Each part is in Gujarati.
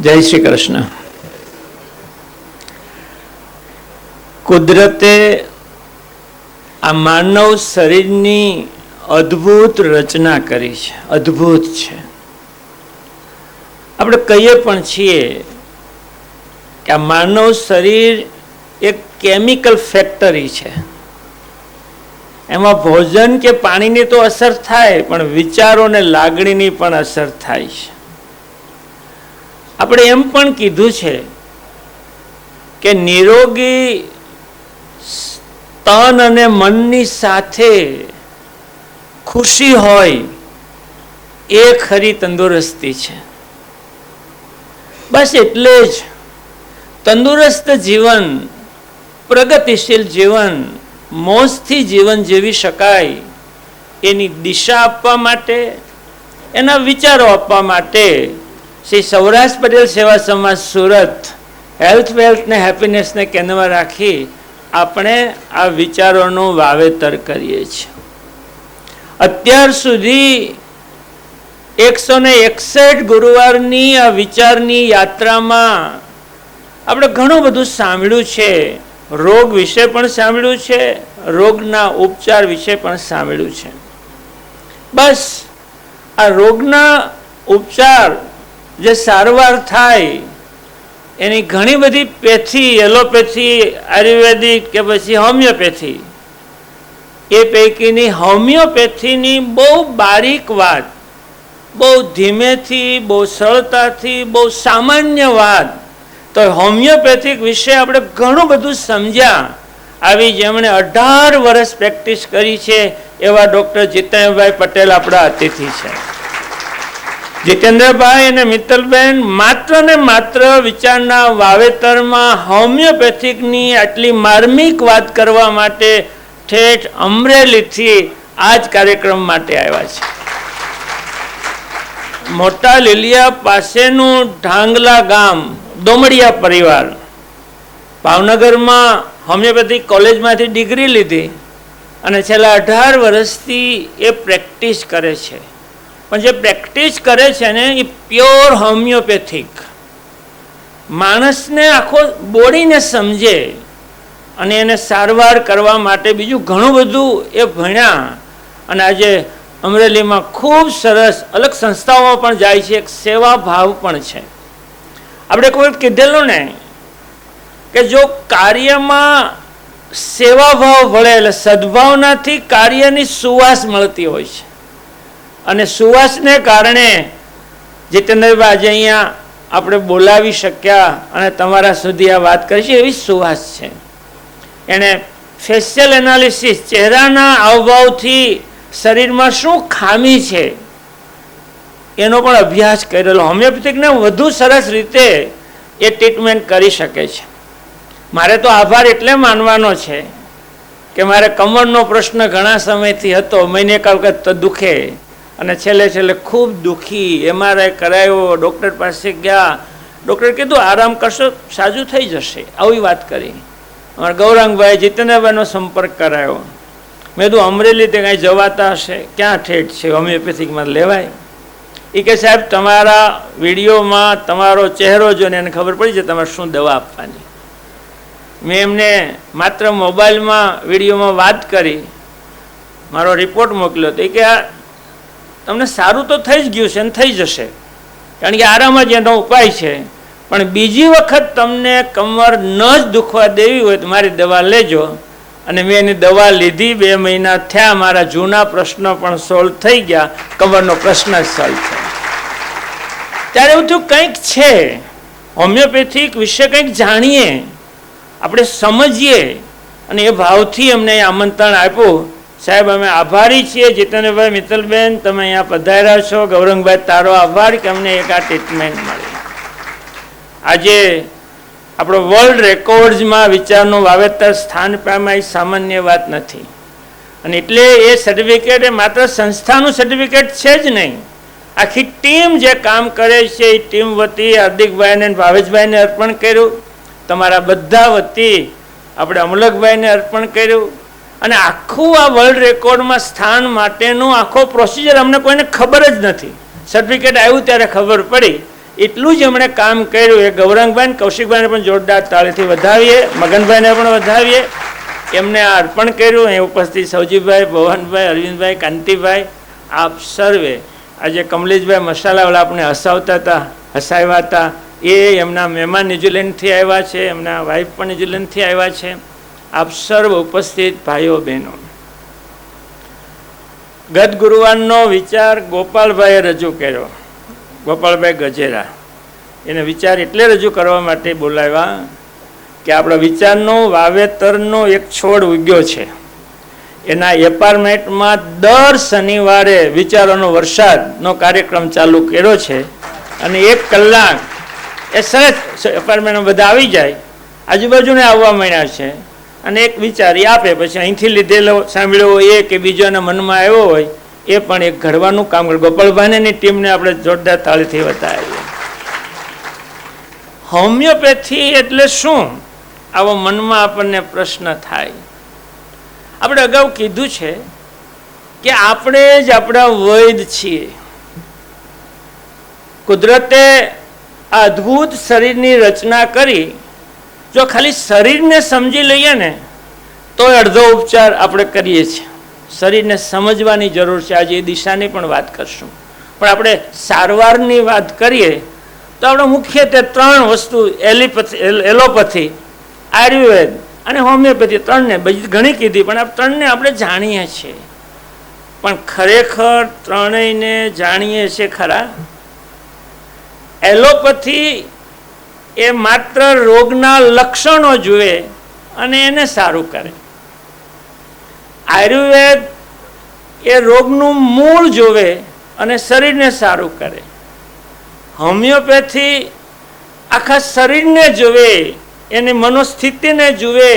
જય શ્રી કૃષ્ણ. કુદરતે આ માનવ શરીરની અદ્ભુત રચના કરી છે, અદ્ભુત છે. આપણે કહીએ પણ છીએ કે આ માનવ શરીર એક કેમિકલ ફેક્ટરી છે. એમાં ભોજન કે પાણીની તો અસર થાય, પણ વિચારો ને લાગણીની પણ અસર થાય છે. આપણે એમ પણ કીધું છે કે નિરોગી તન અને મનની સાથે ખુશી હોય એ ખરી તંદુરસ્તી છે. બસ એટલે જ તંદુરસ્ત જીવન, પ્રગતિશીલ જીવન, મોજથી જીવન જીવી શકાય એની દિશા આપવા માટે, એના વિચારો આપવા માટે શ્રી સૌરાષ્ટ્ર પટેલ સેવા સમાજ સુરત હેલ્થ, વેલ્થ ને હેપીનેસને કેન્દ્રમાં રાખી આપણે આ વિચારોનું વાવેતર કરીએ છીએ. અત્યાર સુધી 161 ગુરુવારની આ વિચારની યાત્રામાં આપણે ઘણું બધું સાંભળ્યું છે. રોગ વિશે પણ સાંભળ્યું છે, રોગના ઉપચાર વિશે પણ સાંભળ્યું છે. બસ આ રોગના ઉપચાર જે સારવાર થાય એની ઘણી બધી પેથી, એલોપેથી, આયુર્વેદિક કે પછી હોમિયોપેથી, એ પૈકીની હોમિયોપેથીની બહુ બારીક વાત, બહુ ધીમેથી, બહુ સરળતાથી, બહુ સામાન્ય વાત, તો હોમિયોપેથિક વિશે આપણે ઘણું બધું સમજ્યા. આવી જેમણે 18 વર્ષ પ્રેક્ટિસ કરી છે એવા ડૉક્ટર જીતેન્દ્રભાઈ પટેલ આપણા અતિથિ છે. જીતેન્દ્રભાઈ અને મિત્તલબેન માત્ર ને માત્ર વિચારના વાવેતરમાં હોમિયોપેથિકની આટલી માર્મિક વાત કરવા માટે ઠેઠ અમરેલીથી આ જ કાર્યક્રમ માટે આવ્યા છે. મોટા લીલિયા પાસેનું ઢાંગલા ગામ, દોમડિયા પરિવાર, ભાવનગરમાં હોમિયોપેથિક કોલેજમાંથી ડિગ્રી લીધી અને છેલ્લા 18 વર્ષથી એ પ્રેક્ટિસ કરે છે. પણ જે પ્રેક્ટિસ કરે છે ને એ પ્યોર હોમિયોપેથિક, માણસને આખો બોડીને સમજે અને એને સારવાર કરવા માટે બીજું ઘણું બધું એ ભણ્યા. અને આજે અમરેલીમાં ખૂબ સરસ અલગ સંસ્થાઓમાં પણ જાય છે, એક સેવા ભાવ પણ છે. આપણે કોઈ કીધેલું ને કે જો કાર્યમાં સેવાભાવ ભળે એટલે સદભાવનાથી કાર્યની સુવાસ મળતી હોય છે. અને સુવાસને કારણે જીતેન્દ્રભાઈ આજે અહીંયા આપણે બોલાવી શક્યા અને તમારા સુધી આ વાત કરી છે, એવી સુવાસ છે. એણે ફેશિયલ એનાલિસિસ, ચહેરાના હાવભાવથી શરીરમાં શું ખામી છે એનો પણ અભ્યાસ કરેલો. હોમિયોપેથિકને વધુ સરસ રીતે એ ટ્રીટમેન્ટ કરી શકે છે. મારે તો આભાર એટલે માનવાનો છે કે મારે કમરનો પ્રશ્ન ઘણા સમયથી હતો, મહિને એક વખત તો દુખે અને છેલ્લે ખૂબ દુખી. MRI કરાયો, ડૉક્ટર પાસે ગયા, ડૉક્ટરે કીધું આરામ કરશો સાજું થઈ જશે, આવી વાત કરી. અમારા ગૌરાંગભાઈ, જીતેન્દ્રભાઈનો સંપર્ક કરાયો. મેં કીધું અમરેલી તે કાંઈ જવાતા હશે, ક્યાં ઠેઠ છે હોમિયોપેથિકમાં લેવાય? એ કે સાહેબ તમારા વિડીયોમાં તમારો ચહેરો જોઈને એને ખબર પડી છે તમારે શું દવા આપવાની. મેં એમને માત્ર મોબાઈલમાં વિડીયોમાં વાત કરી, મારો રિપોર્ટ મોકલ્યો તો એ કે આ તમને સારું તો થઈ જ ગયું છે અને થઈ જશે, કારણ કે આરામ જ એનો ઉપાય છે, પણ બીજી વખત તમને કમર ન જ દુખવા દેવી હોય તો મારી દવા લેજો. અને મેં એની દવા લીધી. 2 મહિના થયા, મારા જૂના પ્રશ્નો પણ સોલ્વ થઈ ગયા, કમરનો પ્રશ્ન જ સોલ્વ થયો. ત્યારે એવું થયું કંઈક છે, હોમિયોપેથિક વિશે કંઈક જાણીએ, આપણે સમજીએ. અને એ ભાવથી અમને આમંત્રણ આપ્યું. સાહેબ અમે આભારી છીએ જીતેન્દ્રભાઈ, મિત્તલબેન, તમે અહીંયા પધાર્યા છો. ગૌરંગભાઈ તારો આભાર કે અમને એક આ ટ્રીટમેન્ટ મળી. આજે આપણો વર્લ્ડ રેકોર્ડ્સમાં વિચારનું વાવેતર સ્થાન પામ્યા એ સામાન્ય વાત નથી. અને એટલે એ સર્ટિફિકેટ એ માત્ર સંસ્થાનું સર્ટિફિકેટ છે જ નહીં, આખી ટીમ જે કામ કરે છે એ ટીમ વતી હાર્દિકભાઈને ભાવેશભાઈને અર્પણ કર્યું, તમારા બધા વતી આપણે અમલકભાઈને અર્પણ કર્યું. અને આખું આ વર્લ્ડ રેકોર્ડમાં સ્થાન માટેનું આખો પ્રોસિજર અમને કોઈને ખબર જ નથી. સર્ટિફિકેટ આવ્યું ત્યારે ખબર પડી. એટલું જ એમણે કામ કર્યું. એ ગૌરંગભાઈ ને કૌશિકભાઈને પણ જોરદાર તાળીથી વધાવીએ, મગનભાઈને પણ વધાવીએ. એમને આ અર્પણ કર્યું. એ ઉપસ્થિત સૌજીભાઈ, ભવનભાઈ, અરવિંદભાઈ, કાંતિભાઈ, આપ સર્વે. આજે કમલેશભાઈ મસાલાવાળા આપણે હસાવતા હતા, હસાવ્યા હતા. એ એમના મહેમાન ન્યુઝીલેન્ડથી આવ્યા છે, એમના વાઈફ પણ ન્યુઝીલેન્ડથી આવ્યા છે. આપ સર્વ ઉપસ્થિત ભાઈઓ બહેનો, ગત ગુરુવારનો વિચાર ગોપાલભાઈએ રજૂ કર્યો. ગોપાલભાઈ ગજેરા એને વિચાર એટલે રજૂ કરવા માટે બોલાવ્યા કે આપણા વિચારનો વાવેતરનો એક છોડ ઉગ્યો છે. એના એપાર્ટમેન્ટમાં દર શનિવારે વિચારોનો વરસાદનો કાર્યક્રમ ચાલુ કર્યો છે. અને 1 કલાક એ સરસ એપાર્ટમેન્ટમાં બધા આવી જાય, આજુબાજુને આવવા માંડ્યા છે. અને એક વિચાર એ આપે, પછી અહીંથી લીધેલો સાંભળ્યો હોય એ કે બીજાના મનમાં આવ્યો હોય એ પણ એક ઘડવાનું કામ કરે. ગોપાલભાઈની ટીમને આપણે જોરદાર તાળીથી બતાવીએ. હોમિયોપેથી એટલે શું? આવો મનમાં આપણને પ્રશ્ન થાય. આપણે અગાઉ કીધું છે કે આપણે જ આપણા વૈદ છીએ. કુદરતે આ અદ્ભુત શરીરની રચના કરી. જો ખાલી શરીરને સમજી લઈએ ને તો અડધો ઉપચાર આપણે કરીએ છીએ. શરીરને સમજવાની જરૂર છે. આજે એ દિશાની પણ વાત કરશું. પણ આપણે સારવારની વાત કરીએ તો આપણે મુખ્યત્વે 3 વસ્તુ, એલોપેથી, આયુર્વેદ અને હોમિયોપેથી, 3ને બીજી ઘણી કીધી, પણ આ 3ને આપણે જાણીએ છીએ. પણ ખરેખર ત્રણેયને જાણીએ છીએ ખરા? એલોપેથી એ માત્ર રોગના લક્ષણો જુએ અને એને સારું કરે. આયુર્વેદ એ રોગનું મૂળ જોવે અને શરીરને સારું કરે. હોમિયોપેથી આખા શરીરને જુએ, એની મનોસ્થિતિને જુએ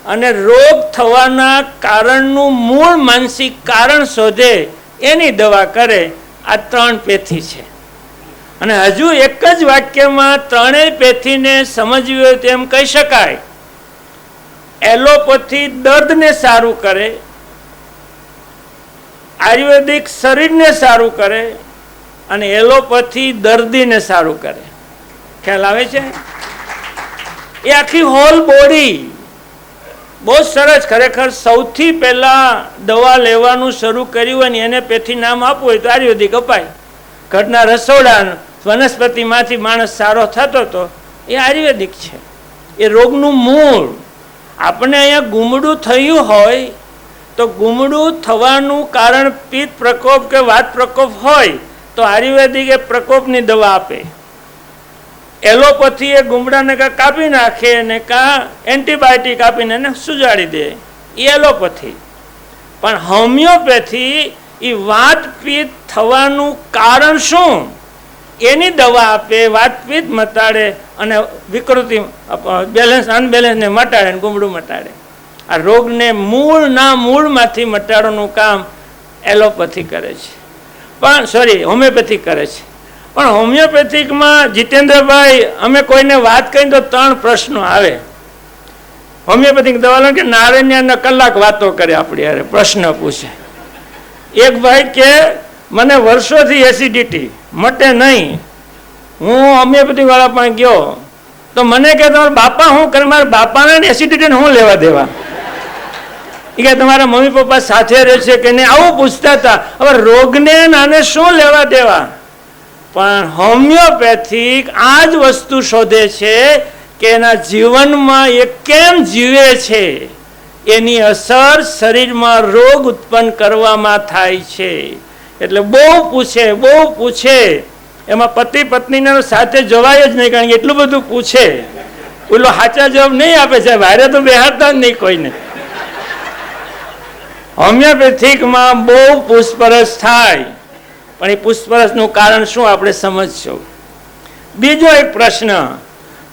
અને રોગ થવાના કારણનું મૂળ માનસિક કારણ શોધે, એની દવા કરે. આ 3 પેથી છે. અને હજુ એક જ વાક્યમાં ત્રણેય પેથીને સમજવી હોય તેમ કહી શકાય. એલોપેથી દર્દને સારું કરે, આયુર્વેદિક શરીરને સારું કરે અને એલોપેથી દર્દીને સારું કરે. ખ્યાલ આવે છે? એ આખી હોલ બોડી બહુ સરસ. ખરેખર સૌથી પહેલા દવા લેવાનું શરૂ કર્યું હોય ને એને પેથી નામ આપવું હોય તો આયુર્વેદિક અપાય. ઘરના રસોડા વનસ્પતિમાંથી માણસ સારો થતો હતો, એ આયુર્વેદિક છે. એ રોગનું મૂળ. આપણે અહીંયા ગુમડું થયું હોય તો ગુમડું થવાનું કારણ પિત્ત પ્રકોપ કે વાત પ્રકોપ હોય તો આયુર્વેદિક એ પ્રકોપની દવા આપે. એલોપેથી એ ગુમડાને કાં કાપી નાખે ને કાં એન્ટીબાયોટિક આપીને એને સુજાડી દે, એ એલોપેથી. પણ હોમિયોપેથી એ વાત પિત્ત થવાનું કારણ શું એની દવા આપે, વાતપિત્ત મટાડે અને વિકૃતિ બેલેન્સ અનબેલેન્સને મટાડે, ગુમડું મટાડે. આ રોગને મૂળના મૂળમાંથી મટાડવાનું કામ એલોપેથી કરે છે. પણ હોમિયોપેથી કરે છે. પણ હોમિયોપેથિકમાં જીતેન્દ્રભાઈ, અમે કોઈને વાત કરીને તો 3 પ્રશ્નો આવે. હોમિયોપેથિક દવા લો કે નારાયણને કલાક વાતો કરે આપણી યારે, પ્રશ્ન પૂછે. એક ભાઈ કે મને વર્ષોથી એસિડિટી મટે નહીં, હું હોમિયોપેથિક વાળા પણ ગયો તો મને કે તમારા બાપા શું કરે? મારા બાપાને એસિડિટીને શું લેવા દેવા? એ કે તમારા મમ્મી પપ્પા સાથે રહે છે કે નહીં, આવું પૂછતા હતા. હવે રોગને આને શું લેવા દેવા? પણ હોમિયોપેથિક આ જ વસ્તુ શોધે છે કે એના જીવનમાં એ કેમ જીવે છે, એની અસર શરીરમાં રોગ ઉત્પન્ન કરવામાં થાય છે. એટલે બહુ પૂછે. એમાં પતિ પત્નીને સાથે જવાય જ નહીં, કારણ કે એટલું બધું પૂછે. ઓલો સાચા જવાબ નહીં આપે છે, વારે તો બેહાડતા જ નહીં કોઈને. હોમિયોપેથિકમાં બહુ પૂછપરછ થાય, પણ એ પૂછપરછનું કારણ શું આપણે સમજશું. બીજો એક પ્રશ્ન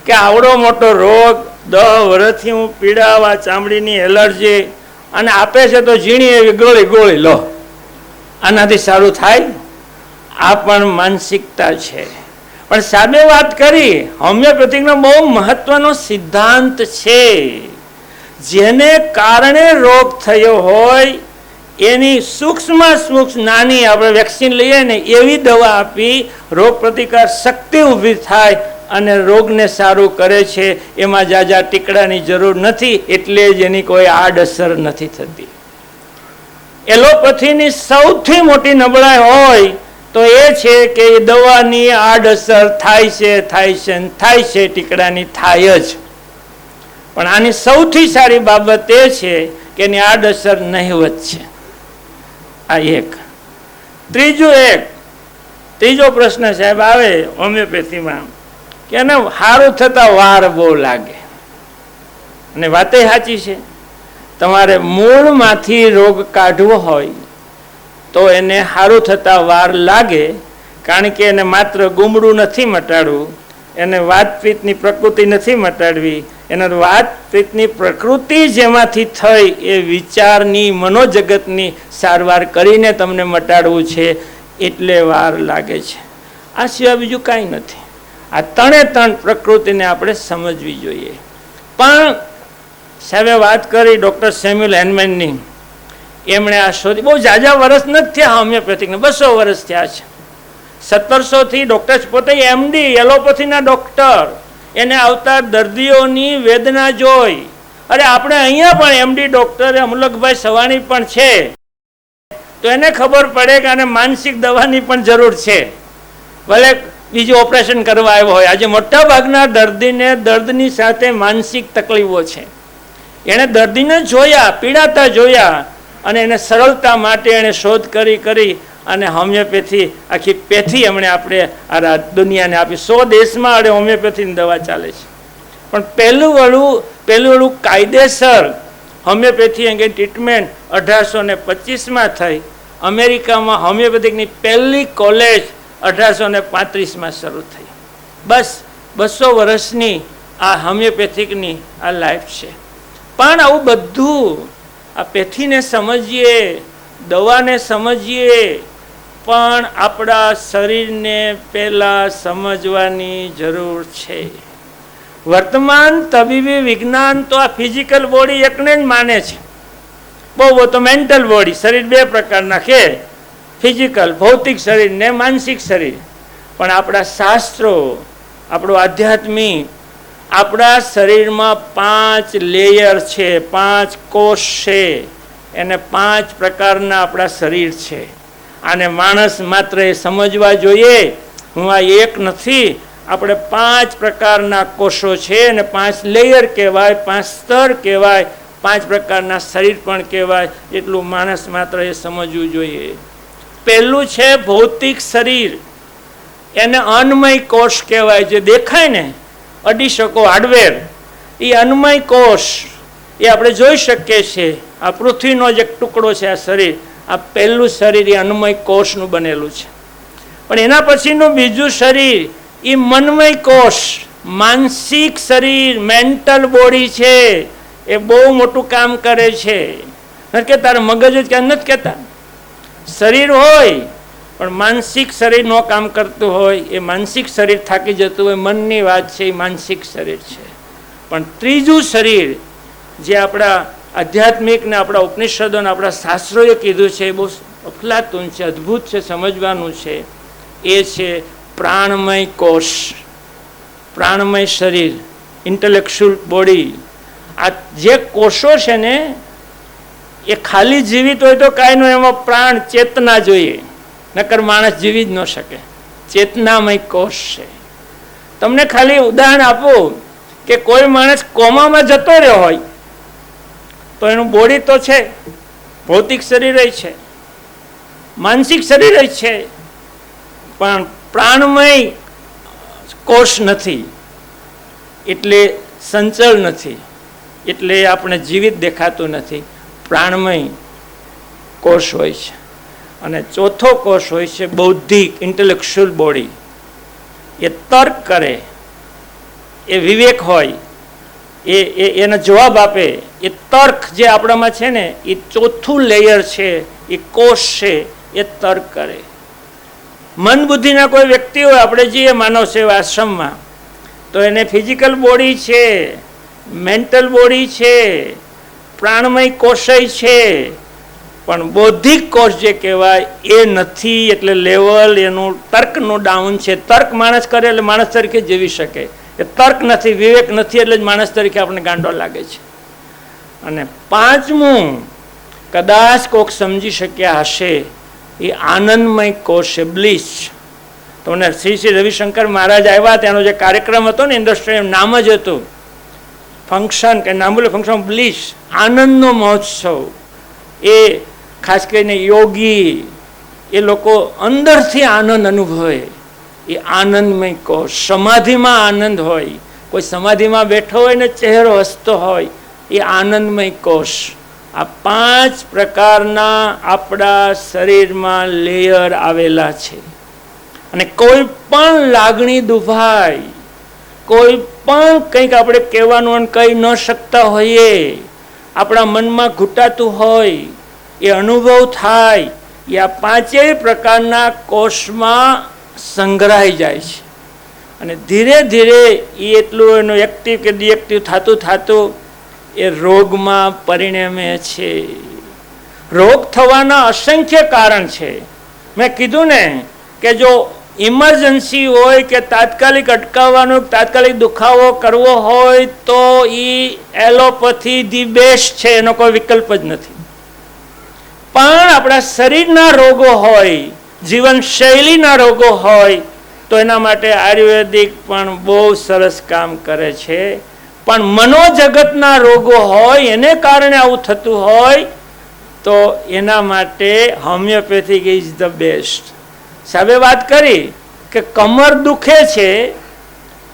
કે આવડો મોટો રોગ, 10 વર્ષથી હું પીડાવા, ચામડીની એલર્જી, અને આપે છે તો ઝીણી એવી ગોળી લો, આનાથી સારું થાય? આ પણ માનસિકતા છે. પણ સાબે વાત કરી, હોમિયોપેથિકનો બહુ મહત્વનો સિદ્ધાંત છે. જેને કારણે રોગ થયો હોય એની સૂક્ષ્મ નાની આપણે વેક્સિન લઈએ ને એવી દવા આપી રોગ પ્રતિકાર શક્તિ ઊભી થાય અને રોગને સારું કરે છે. એમાં જાજા ટીકડાની જરૂર નથી, એટલે જ એની કોઈ આડઅસર નથી થતી. એલોપેથીની સૌથી મોટી નબળાઈ હોય તો એ છે કે એ દવાની આડઅસર થાય છે, ટીકડાની થાય જ. પણ આની સૌથી સારી બાબત એ છે કે એની આડઅસર નહિવત છે. આ એક. ત્રીજો પ્રશ્ન સાહેબ આવે હોમિયોપેથીમાં કે એને સારું થતા વાર બહુ લાગે. અને વાતે સાચી છે. તમારે મૂળમાંથી રોગ કાઢવો હોય તો એને સારું થતા વાર લાગે, કારણ કે એને માત્ર ગુમડું નથી મટાડવું, એને વાતપિત્તની પ્રકૃતિ નથી મટાડવી, એને વાતપિત્તની પ્રકૃતિ જેમાંથી થઈ એ વિચારની મનોજગતની સારવાર કરીને તમને મટાડવું છે, એટલે વાર લાગે છે. આ સિવાય બીજું કાંઈ નથી. આ ત્રણે પ્રકૃતિને આપણે સમજવી જોઈએ. પણ સાહેબે વાત કરી ડૉક્ટર સેમ્યુઅલ હેનમેનની, એમણે આ શોધી બહુ ઝાઝા વર્ષ નથી થયા હોમિયોપેથિકને, 200 વર્ષ થયા છે. 1700થી ડૉક્ટર પોતે એમડી એલોપેથીના ડૉક્ટર, એને આવતા દર્દીઓની વેદના જોઈ. અરે આપણે અહીંયા પણ એમડી ડૉક્ટર અમલકભાઈ સવાણી પણ છે, તો એને ખબર પડે કે આને માનસિક દવાની પણ જરૂર છે, ભલે બીજું ઓપરેશન કરવા આવ્યો હોય. આજે મોટા ભાગના દર્દીને દર્દની સાથે માનસિક તકલીફો છે. એણે દર્દીને જોયા, પીડાતા જોયા, અને એને સરળતા માટે એણે શોધ કરી અને હોમિયોપેથી આખી પેથી એમણે આપણે આ દુનિયાને આપી. 100 દેશમાં અરે હોમિયોપેથીની દવા ચાલે છે. પણ પહેલું વળું કાયદેસર હોમિયોપેથી અંગે ટ્રીટમેન્ટ 1825માં થઈ. અમેરિકામાં હોમિયોપેથિકની પહેલી કોલેજ 1835માં શરૂ થઈ. બસ 200 વર્ષની આ હોમિયોપેથિકની આ લાઈફ છે. પણ આવું બધું આ પેથીને સમજીએ, દવાને સમજીએ, પણ આપણા શરીરને પહેલાં સમજવાની જરૂર છે. વર્તમાન તબીબી વિજ્ઞાન તો આ ફિઝિકલ બોડી એકને જ માને છે. બહુ તો મેન્ટલ બોડી, શરીર 2 પ્રકારના છે, ફિઝિકલ ભૌતિક શરીર ને માનસિક શરીર. પણ આપણા શાસ્ત્રો, આપણું આધ્યાત્મિક, આપણા શરીરમાં 5 લેયર છે, 5 કોષ છે, એને 5 પ્રકારના આપણા શરીર છે. આને માણસ માત્ર એ સમજવા જોઈએ, હું આ એક નથી, આપણે 5 પ્રકારના કોષો છે, અને 5 લેયર કહેવાય, 5 સ્તર કહેવાય, 5 પ્રકારના શરીર પણ કહેવાય. એટલું માણસ માત્ર એ સમજવું જોઈએ. પહેલું છે ભૌતિક શરીર, એને અન્નમય કોષ કહેવાય. જે દેખાય ને અડી શકો હાર્ડવેર, એ અન્નમય કોષ, એ આપણે જોઈ શકીએ છીએ. આ પૃથ્વીનો જ એક ટુકડો છે આ શરીર. આ પહેલું શરીર એ અન્નમય કોષનું બનેલું છે. પણ એના પછીનું બીજું શરીર એ મનમય કોષ, માનસિક શરીર, મેન્ટલ બોડી છે. એ બહુ મોટું કામ કરે છે. નથી કહેતા મગજ જ ક્યાં નથી કહેતા, શરીર હોય પણ માનસિક શરીર નો કામ કરતું હોય, એ માનસિક શરીર થાકી જતું હોય, મનની વાત છે, એ માનસિક શરીર છે. પણ ત્રીજું શરીર જે આપણા આધ્યાત્મિક ને આપણા ઉપનિષદો ને આપણા શાસ્ત્રોએ કીધું છે, એ બહુ અફલાતુન છે, અદ્ભુત છે, સમજવાનું છે. એ છે પ્રાણમય કોષ, પ્રાણમય શરીર, ઇન્ટેલેક્ચ્યુઅલ બોડી. આ જે કોષો છે ને એ ખાલી જીવિત હોય તો કાંઈ નો, એમાં પ્રાણ ચેતના જોઈએ, નકર માણસ જીવી જ ન શકે. ચેતનામય કોષ છે. તમને ખાલી ઉદાહરણ આપું કે કોઈ માણસ કોમામાં જતો રહ્યો હોય તો એનું બોડી તો છે, ભૌતિક શરીર છે, માનસિક શરીર છે, પણ પ્રાણમય કોષ નથી, એટલે સંચળ નથી, એટલે આપણે જીવિત દેખાતું નથી. પ્રાણમય કોષ હોય છે. અને ચોથો કોષ હોય છે બૌદ્ધિક, ઇન્ટેલેક્ચ્યુઅલ બોડી. એ તર્ક કરે, એ વિવેક હોય, એનો જવાબ આપે. એ તર્ક જે આપણામાં છે ને, એ ચોથું લેયર છે, એ કોષ છે, એ તર્ક કરે. મન બુદ્ધિના કોઈ વ્યક્તિ હોય, આપણે જઈએ માનવ સેવા આશ્રમમાં, તો એને ફિઝિકલ બોડી છે, મેન્ટલ બોડી છે, પ્રાણમય કોષય છે, પણ બૌદ્ધિક કોષ જે કહેવાય એ નથી, એટલે લેવલ એનું તર્કનું ડાઉન છે. તર્ક માણસ કરે એટલે માણસ તરીકે જીવી શકે, એ તર્ક નથી, વિવેક નથી, એટલે જ માણસ તરીકે આપણે ગાંડો લાગે છે. અને પાંચમું કદાચ કોક સમજી શક્યા હશે, એ આનંદમય કોષ છે, બ્લિસ. તમને શ્રી રવિશંકર મહારાજ આવ્યા, તેનો જે કાર્યક્રમ હતો ને ઇન્ડસ્ટ્રી, નામ જ હતું ફંક્શન, કે નામ બોલે ફંક્શન, બ્લિસ, આનંદનો મહોત્સવ. એ ખાસ કરીને યોગી, એ લોકો અંદરથી આનંદ અનુભવે, એ આનંદમય કોષ. સમાધિમાં આનંદ હોય, કોઈ સમાધિમાં બેઠો હોય ને ચહેરો હસતો હોય, એ આનંદમય કોષ. આ પાંચ પ્રકારના આપણા શરીરમાં લેયર આવેલા છે. અને કોઈ પણ લાગણી દુભાય, કોઈ પણ કંઈક આપણે કહેવાનું અને કહી ન શકતા હોઈએ, આપણા મનમાં ઘૂંટાતું હોય, એ અનુભવ થાય, એ આ પાંચેય પ્રકારના કોષમાં સંગ્રહાઈ જાય છે. અને ધીરે ધીરે એ એટલું એનું એક્ટિવ કે ડિએક્ટિવ થતું થતું એ રોગમાં પરિણમે છે. રોગ થવાના અસંખ્ય કારણ છે. મેં કીધું ને કે જો ઇમરજન્સી હોય કે તાત્કાલિક અટકાવવાનો, તાત્કાલિક દુખાવો કરવો હોય તો એ એલોપેથી ધી બેસ્ટ છે, એનો કોઈ વિકલ્પ જ નથી. પણ આપણા શરીરના રોગો હોય, જીવનશૈલીના રોગો હોય, તો એના માટે આયુર્વેદિક પણ બહુ સરસ કામ કરે છે. પણ મનોજગતના રોગો હોય, એને કારણે આવું થતું હોય, તો એના માટે હોમિયોપેથિક ઇઝ ધ બેસ્ટ. સાહેબે વાત કરી કે કમર દુખે છે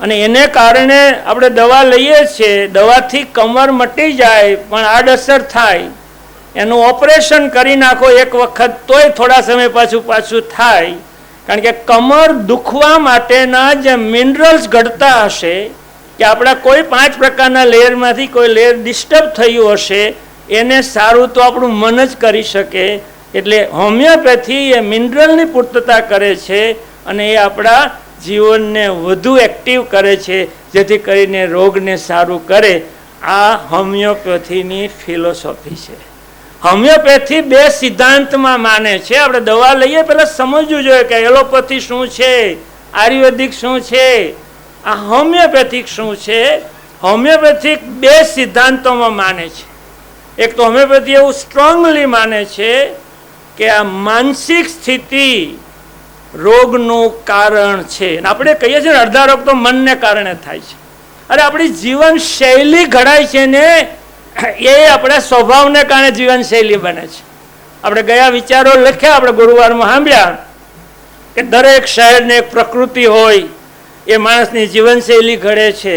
અને એને કારણે આપણે દવા લઈએ છીએ, દવાથી કમર મટી જાય પણ આડઅસર થાય, એનું ઓપરેશન કરી નાખો એક વખત તોય થોડા સમય પાછું થાય. કારણ કે કમર દુખવા માટેના જે મિનરલ્સ ઘટતા હશે, કે આપણા કોઈ 5 પ્રકારના લેયરમાંથી કોઈ લેયર ડિસ્ટર્બ થયું હશે, એને સારું તો આપણું મન જ કરી શકે. એટલે હોમિયોપેથી એ મિનરલની પૂર્તતા કરે છે અને એ આપણા જીવનને વધુ એક્ટિવ કરે છે, જેથી કરીને રોગને સારું કરે. આ હોમિયોપેથીની ફિલોસોફી છે. હોમિયોપેથી 2 સિદ્ધાંતમાં માને છે. આપણે દવા લઈએ પહેલાં સમજવું જોઈએ કે એલોપેથી શું છે, આયુર્વેદિક શું છે, આ હોમિયોપેથિક શું છે. હોમિયોપેથિક 2 સિદ્ધાંતોમાં માને છે. એક તો હોમિયોપેથી એવું સ્ટ્રોંગલી માને છે કે આ માનસિક સ્થિતિ રોગનું કારણ છે. આપણે કહીએ છીએ ને અડધા રોગ તો મનને કારણે થાય છે. અરે આપણી જીવન શૈલી ઘડાય છે ને, એ આપણા સ્વભાવને કારણે જીવનશૈલી બને છે. આપણે ગયા વિચારો લખ્યા, આપણે ગુરુવારમાં સાંભળ્યા કે દરેક શહેરને એક પ્રકૃતિ હોય, એ માણસની જીવનશૈલી ઘડે છે.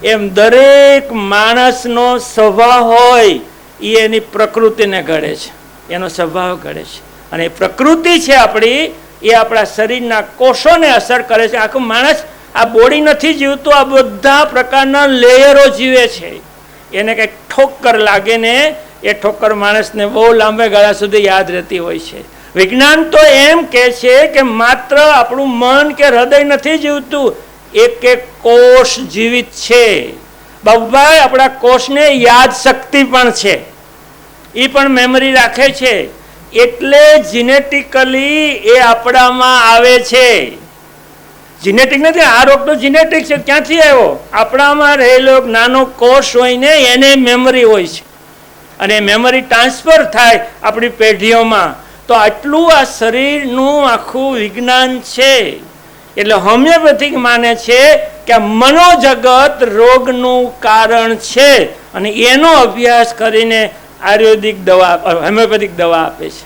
એમ દરેક માણસનો સ્વભાવ હોય, એ એની પ્રકૃતિને ઘડે છે, એનો સ્વભાવ ઘડે છે. અને એ પ્રકૃતિ છે આપણી, એ આપણા શરીરના કોષોને અસર કરે છે. આખું માણસ આ બોડી નથી જીવતું, આ બધા પ્રકારના લેયરો જીવે છે. એને કંઈક ઠોકર લાગે ને, એ ઠોકર માણસને બહુ લાંબા ગાળા સુધી યાદ રહેતી હોય છે. વિજ્ઞાન તો એમ કહે છે કે માત્ર આપણું મન કે હૃદય નથી જીવતું, એક એક કોષ જીવિત છે. બાબુભાઈ, આપણા કોષને યાદ શક્તિ પણ છે, એ પણ મેમરી રાખે છે. એટલે જીનેટિકલી એ આપણામાં આવે છે. જીનેટિક નથી, આ રોગ તો જીનેટિક છે. ક્યાંથી આવ્યો? આપણામાં રહેલો નાનો કોષ હોય ને, એને મેમરી હોય છે, અને મેમરી ટ્રાન્સફર થાય આપણી પેઢીઓમાં. તો આટલું આ શરીરનું આખું વિજ્ઞાન છે. એટલે હોમિયોપેથિક માને છે કે મનોજગત રોગનું કારણ છે, અને એનો અભ્યાસ કરીને આયુર્વેદિક દવા, હોમિયોપેથિક દવા આપે છે.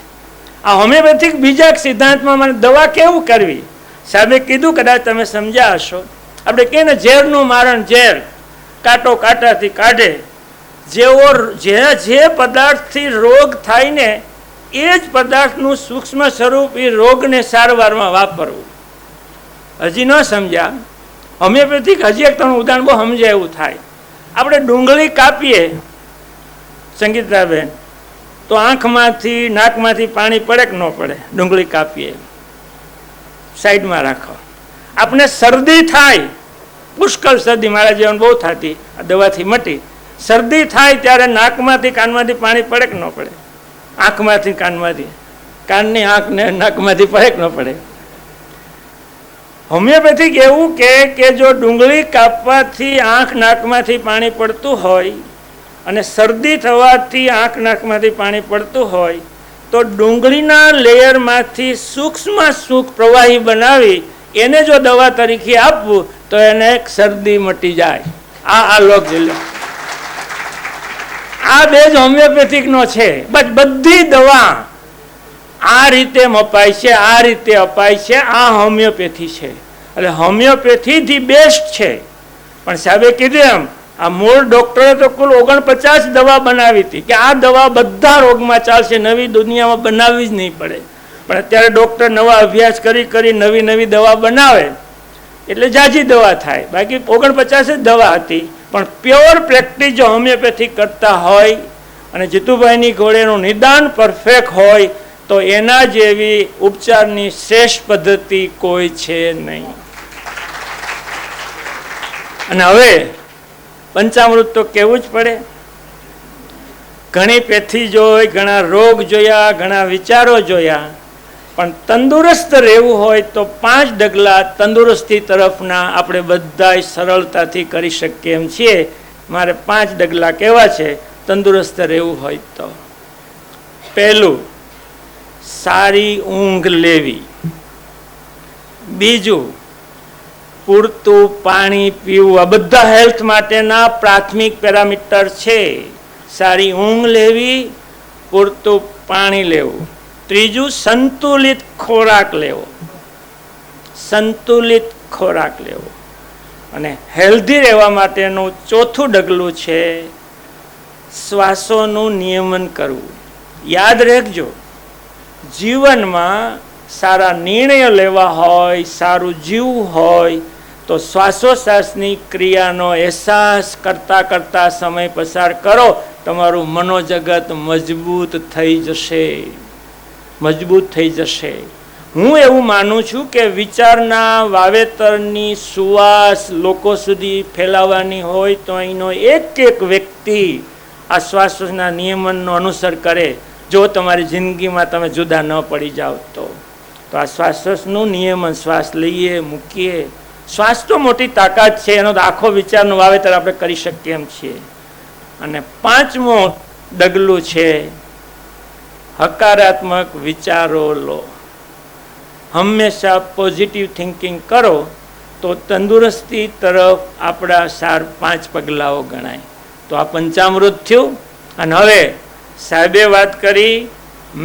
આ હોમિયોપેથિક બીજા સિદ્ધાંતમાં મને દવા કેવું કરવી, સાહેબે કીધું, કદાચ તમે સમજ્યા હશો. આપણે કહીએ ને ઝેરનું મારણ, ઝેર કાંટો કાંટાથી કાઢે. જેવો જે પદાર્થથી રોગ થાય ને, એ જ પદાર્થનું સૂક્ષ્મ સ્વરૂપ એ રોગને સારવારમાં વાપરવું. હજી ન સમજ્યા? હોમિયોપેથિક હજી એક તમને ઉદાહરણ બહુ સમજાય એવું થાય. આપણે ડુંગળી કાપીએ સંગીતાબેન, તો આંખમાંથી નાકમાંથી પાણી પડે કે ન પડે? ડુંગળી કાપીએ, સાઈડમાં રાખો. આપણે શરદી થાય, પુષ્કળ શરદી, મારા જીવન બહુ થતી, આ દવાથી મટી. શરદી થાય ત્યારે નાકમાંથી કાનમાંથી પાણી પડે કે ન પડે? આંખમાંથી કાનમાંથી, કાનની આંખ ને નાકમાંથી ફરક ન પડે. હોમિયોપેથિક એવું કે જો ડુંગળી કાપવાથી આંખ નાકમાંથી પાણી પડતું હોય અને શરદી થવાથી આંખ નાકમાંથી પાણી પડતું હોય તો ડુંગળીના લેયરમાંથી સૂક્ષ્મ પ્રવાહી બનાવી એને જો દવા તરીકે આપવું તો એને શરદી મટી જાય. આ લોક જિલ્લો આ બે જ હોમિયોપેથિકનો છે. બધી દવા આ રીતે મપાય છે, આ રીતે અપાય છે. આ હોમિયોપેથી છે. એટલે હોમિયોપેથી ધી બેસ્ટ છે. પણ સાહેબે કીધું એમ આ મૂળ ડોક્ટરે તો કુલ 49 દવા બનાવી હતી કે આ દવા બધા રોગમાં ચાલશે, નવી દુનિયામાં બનાવવી જ નહીં પડે. પણ અત્યારે ડોક્ટર નવા અભ્યાસ કરી નવી દવા બનાવે એટલે જાજી દવા થાય. બાકી 49 જ દવા હતી. પણ પ્યોર પ્રેક્ટિસ જો હોમિયોપેથી કરતા હોય અને જીતુભાઈની ઘોડેનું નિદાન પરફેક્ટ હોય તો એના જેવી ઉપચારની શ્રેષ્ઠ પદ્ધતિ કોઈ છે નહીં. અને હવે પંચામૃત તો કહેવું જ પડે. ઘણી પેથી જોઈ, ઘણા રોગ જોયા, ઘણા વિચારો જોયા, પણ તંદુરસ્ત રહેવું હોય તો 5 ડગલા તંદુરસ્તી તરફના આપણે બધા સરળતાથી કરી શકીએ એમ છીએ. મારે 5 ડગલા કહેવા છે તંદુરસ્ત રહેવું હોય તો. પહેલું, સારી ઊંઘ લેવી. બીજું, પૂરતું પાણી પીવું. આ બધા હેલ્થ માટેના પ્રાથમિક પેરામીટર છે. સારી ઊંઘ લેવી, પૂરતું પાણી લેવું. ત્રીજું, સંતુલિત ખોરાક લેવો. સંતુલિત ખોરાક લેવો. અને હેલ્ધી રહેવા માટેનું ચોથું ડગલું છે શ્વાસોનું નિયમન કરવું. યાદ રાખજો, જીવનમાં સારા નિર્ણયો લેવા હોય, સારું જીવવું હોય તો શ્વાસોશ્વાસની ક્રિયાનો અહેસાસ કરતાં કરતાં સમય પસાર કરો. તમારું મનોજગત મજબૂત થઈ જશે, મજબૂત થઈ જશે. હું એવું માનું છું કે વિચારના વાવેતરની સુવાસ લોકો સુધી ફેલાવવાની હોય તો અહીંનો એક વ્યક્તિ આ શ્વાસોના નિયમનનો અનુસર કરે. જો તમારી જિંદગીમાં તમે જુદા ન પડી જાઓ તો આ શ્વાસોનું નિયમન, શ્વાસ લઈએ મૂકીએ. શ્વાસ તો મોટી તાકાત છે, એનો તો આખો વિચારનું વાવેતર આપણે કરી શકીએ એમ છીએ. અને 5મું ડગલું છે હકારાત્મક વિચારો લો. હંમેશા પોઝિટિવ થિંકિંગ કરો તો તંદુરસ્તી તરફ આપણા 5 પગલાઓ ગણાય. તો આ પંચામૃત થયું. અને હવે સાહેબે વાત કરી,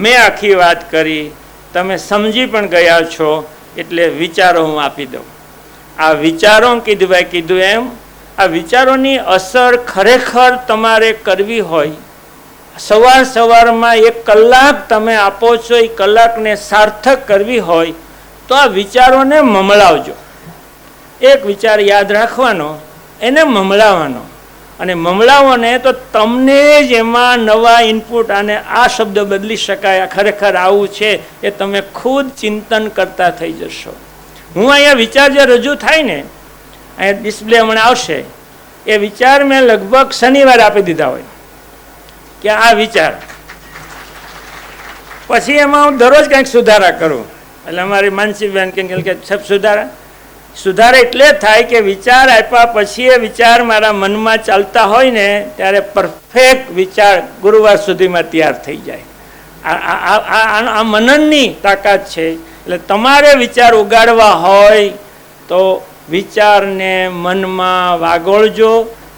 મેં આખી વાત કરી, તમે સમજી પણ ગયા છો એટલે વિચારો હું આપી દઉં. આ વિચારો કીધું એમ આ વિચારોની અસર ખરેખર તમારે કરવી હોય, સવારમાં 1 કલાક તમે આપો છો, એ કલાકને સાર્થક કરવી હોય તો આ વિચારોને મમળાવજો. એક વિચાર યાદ રાખવાનો, એને મમળાવવાનો. અને મમળાવોને તો તમને જ એમાં નવા ઇનપુટ, અને આ શબ્દ બદલી શકાય, ખરેખર આવું છે એ તમે ખુદ ચિંતન કરતા થઈ જશો. હું અહીંયા વિચાર જે રજૂ થાય ને, અહીંયા ડિસ્પ્લે હમણાં આવશે, એ વિચાર મેં લગભગ શનિવારે આપી દીધા હોય કે આ વિચાર. પછી એમાં હું દરરોજ કંઈક સુધારા કરું. એટલે અમારી માનસીબેન કે સાહેબ સુધારા એટલે થાય કે વિચાર આપ્યા પછી એ વિચાર મારા મનમાં ચાલતા હોય ને ત્યારે પરફેક્ટ વિચાર ગુરુવાર સુધીમાં તૈયાર થઈ જાય. આ મનનની તાકાત છે. એટલે તમારે વિચાર ઉગાડવા હોય તો વિચારને મનમાં વાગોળજો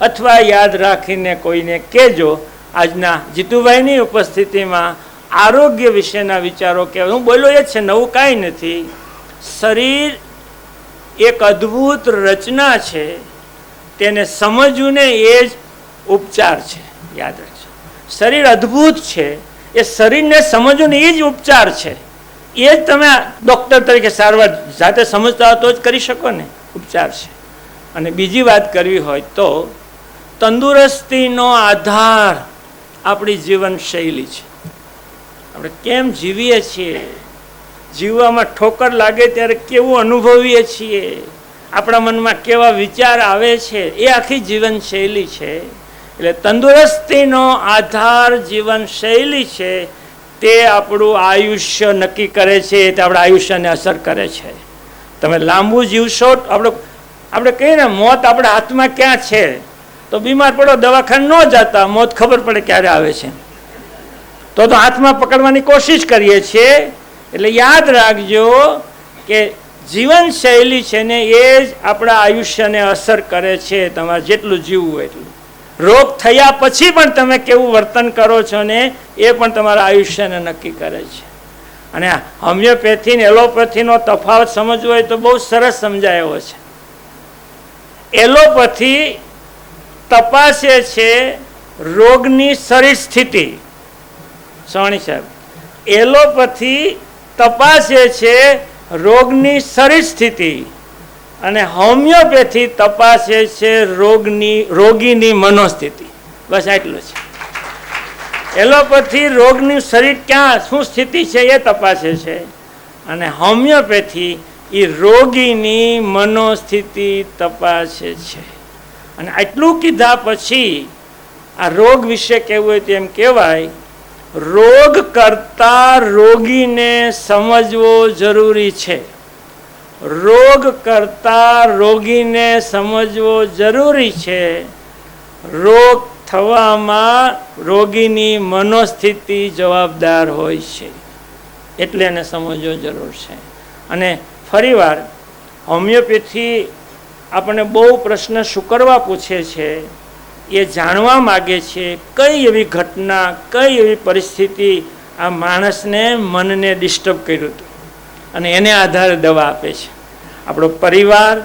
અથવા યાદ રાખીને કોઈને કહેજો. આજના જીતુભાઈની ઉપસ્થિતિમાં આરોગ્ય વિશેના વિચારો કહેવાય. હું બોલ્યો એ જ છે, નવું કાંઈ નથી. શરીર એક અદ્ભુત રચના છે, તેને સમજવું ને એ જ ઉપચાર છે. યાદ રાખજો, શરીર અદ્ભુત છે, એ શરીરને સમજવું ને એ જ ઉપચાર છે. એ જ તમે ડૉક્ટર તરીકે સારવાર જાતે સમજતા હો તો જ કરી શકો ને, ઉપચાર છે. અને બીજી વાત કરવી હોય તો તંદુરસ્તીનો આધાર આપણી જીવનશૈલી છે. આપણે કેમ જીવીએ છીએ, જીવવામાં ઠોકર લાગે ત્યારે કેવું અનુભવીએ છીએ, આપણા મનમાં કેવા વિચાર આવે છે, એ આખી જીવનશૈલી છે. એટલે તંદુરસ્તીનો આધાર જીવનશૈલી છે. તે આપણું આયુષ્ય નક્કી કરે છે, તે આપણા આયુષ્યને અસર કરે છે. તમે લાંબુ જીવશો, આપણે કહીએ ને મોત આપણા હાથમાં ક્યાં છે, તો બીમાર પડો દવાખાને ન જતા, મોત ખબર પડે ક્યારે આવે છે. તો હાથમાં પકડવાની કોશિશ કરીએ છીએ. એટલે યાદ રાખજો કે જીવનશૈલી છે ને એ જ આપણા આયુષ્યને અસર કરે છે. તમારે જેટલું જીવવું હોય એટલું. રોગ થયા પછી પણ તમે કેવું વર્તન કરો છો ને એ પણ તમારા આયુષ્યને નક્કી કરે છે. અને હોમિયોપેથી ને એલોપેથીનો તફાવત સમજવો હોય તો બહુ સરસ સમજાયો છે. એલોપેથી તપાસે છે રોગની શરીર સ્થિતિ. સવાણી સાહેબ, એલોપેથી તપાસે છે રોગની શરીર સ્થિતિ અને હોમિયોપેથી તપાસે છે રોગીની મનોસ્થિતિ. બસ આટલું છે. એલોપેથી રોગનું શરીર ક્યાં શું સ્થિતિ છે એ તપાસે છે અને હોમિયોપેથી એ રોગીની મનોસ્થિતિ તપાસે છે. અને આટલું કીધા પછી આ રોગ વિશે કહેવું હોય તો એમ કહેવાય, રોગ કરતા રોગીને સમજવો જરૂરી છે. રોગ કરતા રોગીને સમજવો જરૂરી છે. રોગ થવામાં રોગીની મનોસ્થિતિ જવાબદાર હોય છે, એટલે એને સમજવો જરૂર છે. અને ફરીવાર હોમિયોપેથી આપણને બહુ પ્રશ્ન શું કરવા પૂછે છે, એ જાણવા માગે છે કઈ એવી ઘટના, કઈ એવી પરિસ્થિતિ આ માણસને મનને ડિસ્ટર્બ કર્યું હતું અને એને આધારે દવા આપે છે. આપણો પરિવાર,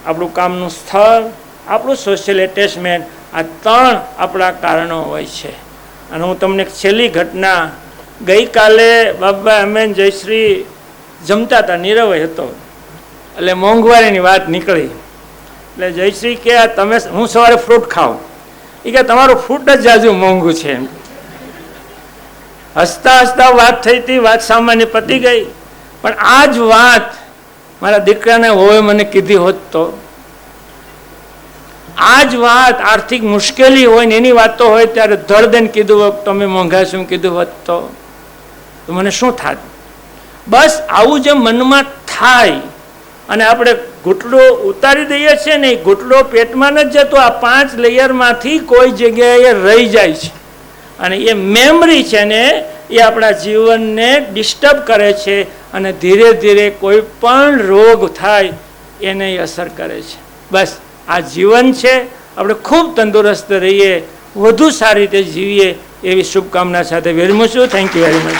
આપણું કામનું સ્થળ, આપણું સોશિયલ એટેચમેન્ટ, આ ત્રણ આપણા કારણો હોય છે. અને હું તમને છેલ્લી ઘટના, ગઈકાલે બાબા અમે જયશ્રી જમતા હતા, નીરવય હતો, એટલે મોંઘવારીની વાત નીકળી. એટલે જયશ્રી કે તમે, હું સવારે ફ્રૂટ ખાઉં, એ કે તમારું ફ્રૂટ જ જાજુ મોંઘું છે. હસતા હસતા વાત થઈ હતી, વાત સામાન્ય પતી ગઈ. પણ આ જ વાત મારા દીકરાને હોય મને કીધી હોત તો, આ જ વાત આર્થિક મુશ્કેલી હોય ને એની વાતો હોય ત્યારે ધડ દઈને કીધું હોત, તમે મોંઘા શું કીધું હોત તો મને શું થાત. બસ આવું જે મનમાં થાય અને આપણે ઘૂંટડો ઉતારી દઈએ છીએ ને, એ ઘૂંટડો પેટમાં નથી જતો, આ 5 લેયરમાંથી કોઈ જગ્યાએ રહી જાય છે અને એ મેમરી છે ને એ આપણા જીવનને ડિસ્ટર્બ કરે છે અને ધીરે ધીરે કોઈ પણ રોગ થાય એને અસર કરે છે. બસ આ જીવન છે, આપણે ખૂબ તંદુરસ્ત રહીએ, વધુ સારી રીતે જીવીએ એવી શુભકામના સાથે વિરમું છું. Thank you very much.